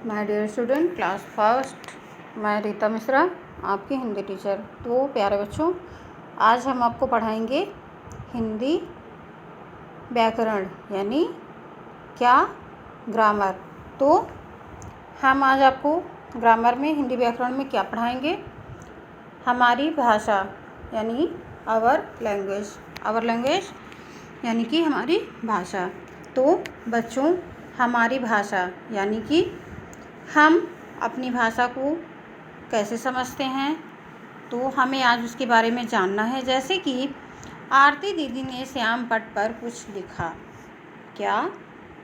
My dear student, class first, मैं रीता मिश्रा, आपकी Hindi teacher. तो प्यारे बच्चों, आज हम आपको पढ़ाएंगे हिंदी व्याकरण, यानी क्या, ग्रामर। तो हम आज आपको ग्रामर में, हिंदी व्याकरण में क्या पढ़ाएंगे? हमारी भाषा यानी आवर लैंग्वेज यानी कि हमारी भाषा। तो बच्चों, हमारी भाषा यानी कि हम अपनी भाषा को कैसे समझते हैं, तो हमें आज उसके बारे में जानना है। जैसे कि आरती दीदी ने श्याम पट पर कुछ लिखा। क्या?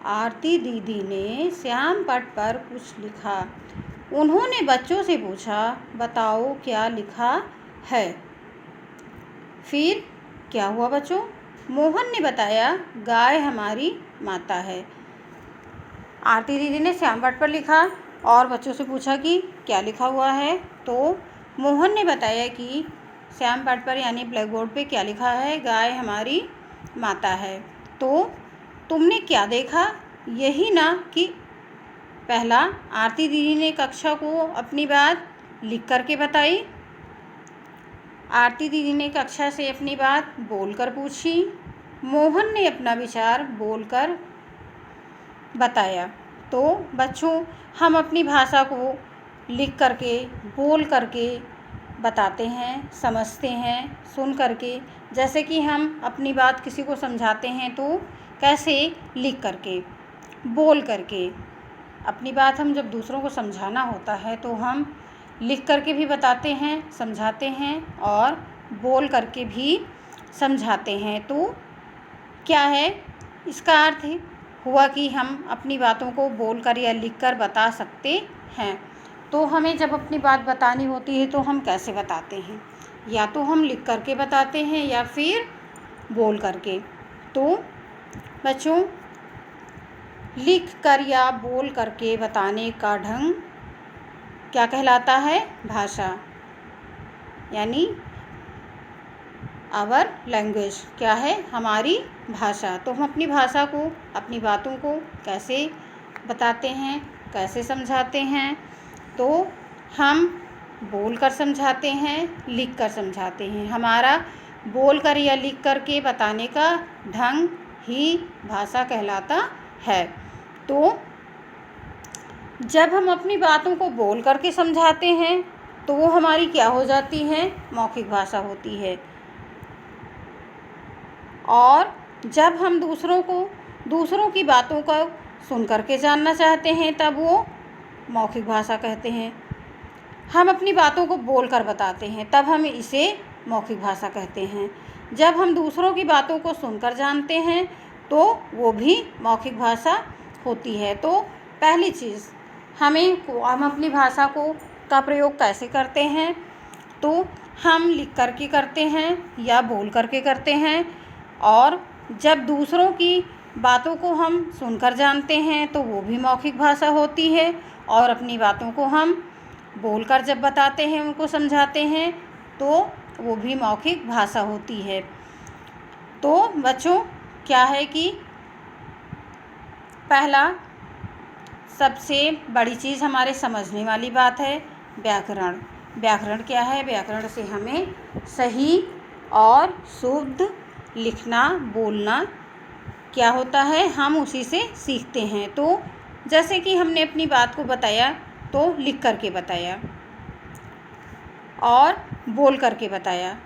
आरती दीदी ने श्याम पट पर कुछ लिखा। उन्होंने बच्चों से पूछा, बताओ क्या लिखा है। फिर क्या हुआ बच्चों? मोहन ने बताया, गाय हमारी माता है। आरती दीदी ने श्याम पट पर लिखा और बच्चों से पूछा कि क्या लिखा हुआ है। तो मोहन ने बताया कि श्याम पट पर यानी ब्लैक बोर्ड पे क्या लिखा है, गाय हमारी माता है। तो तुमने क्या देखा? यही ना कि पहला आरती दीदी ने कक्षा को अपनी बात लिख करके बताई, आरती दीदी ने कक्षा से अपनी बात बोलकर पूछी, मोहन ने अपना विचार बोलकर बताया। तो बच्चों, हम अपनी भाषा को लिख करके, बोल करके बताते हैं, समझते हैं, सुन करके। जैसे कि हम अपनी बात किसी को समझाते हैं तो कैसे? लिख करके, बोल करके। अपनी बात हम जब दूसरों को समझाना होता है तो हम लिख करके भी बताते हैं, समझाते हैं और बोल करके भी समझाते हैं। तो क्या है इसका अर्थ? हुआ कि हम अपनी बातों को बोलकर या लिखकर बता सकते हैं। तो हमें जब अपनी बात बतानी होती है तो हम कैसे बताते हैं? या तो हम लिख करके बताते हैं या फिर बोल करके। तो बच्चों, लिख कर या बोल करके बताने का ढंग क्या कहलाता है? भाषा, यानी आवर लैंग्वेज। क्या है? हमारी भाषा। तो हम अपनी भाषा को, अपनी बातों को कैसे बताते हैं, कैसे समझाते हैं? तो हम बोल कर समझाते हैं, लिख कर समझाते हैं। हमारा बोल कर या लिख कर के बताने का ढंग ही भाषा कहलाता है। तो जब हम अपनी बातों को बोल करके समझाते हैं तो वो हमारी क्या हो जाती है? मौखिक भाषा होती है। और जब हम दूसरों की बातों को सुन करके जानना चाहते हैं तब वो मौखिक भाषा कहते हैं। हम अपनी बातों को बोल कर बताते हैं तब हम इसे मौखिक भाषा कहते हैं। जब हम दूसरों की बातों को सुनकर जानते हैं तो वो भी मौखिक भाषा होती है। तो पहली चीज़, हम अपनी भाषा का प्रयोग कैसे करते हैं? तो हम लिख करके करते हैं या बोल करके करते हैं। और जब दूसरों की बातों को हम सुनकर जानते हैं तो वो भी मौखिक भाषा होती है। और अपनी बातों को हम बोलकर जब बताते हैं, उनको समझाते हैं, तो वो भी मौखिक भाषा होती है। तो बच्चों, क्या है कि पहला सबसे बड़ी चीज़ हमारे समझने वाली बात है व्याकरण। व्याकरण क्या है? व्याकरण से हमें सही और शुद्ध लिखना, बोलना क्या होता है, हम उसी से सीखते हैं। तो जैसे कि हमने अपनी बात को बताया तो लिख करके बताया और बोल करके बताया।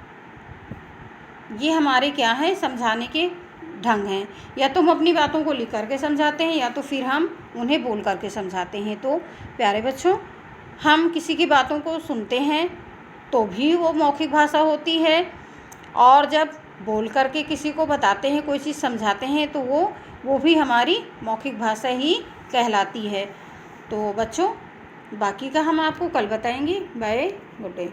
ये हमारे क्या है? समझाने के ढंग हैं। या तो हम अपनी बातों को लिख करके समझाते हैं या तो फिर हम उन्हें बोल करके समझाते हैं। तो प्यारे बच्चों, हम किसी की बातों को सुनते हैं तो भी वो मौखिक भाषा होती है। और जब बोल करके किसी को बताते हैं, कोई चीज़ समझाते हैं, तो वो भी हमारी मौखिक भाषा ही कहलाती है। तो बच्चों, बाकी का हम आपको कल बताएंगे। Bye, good day.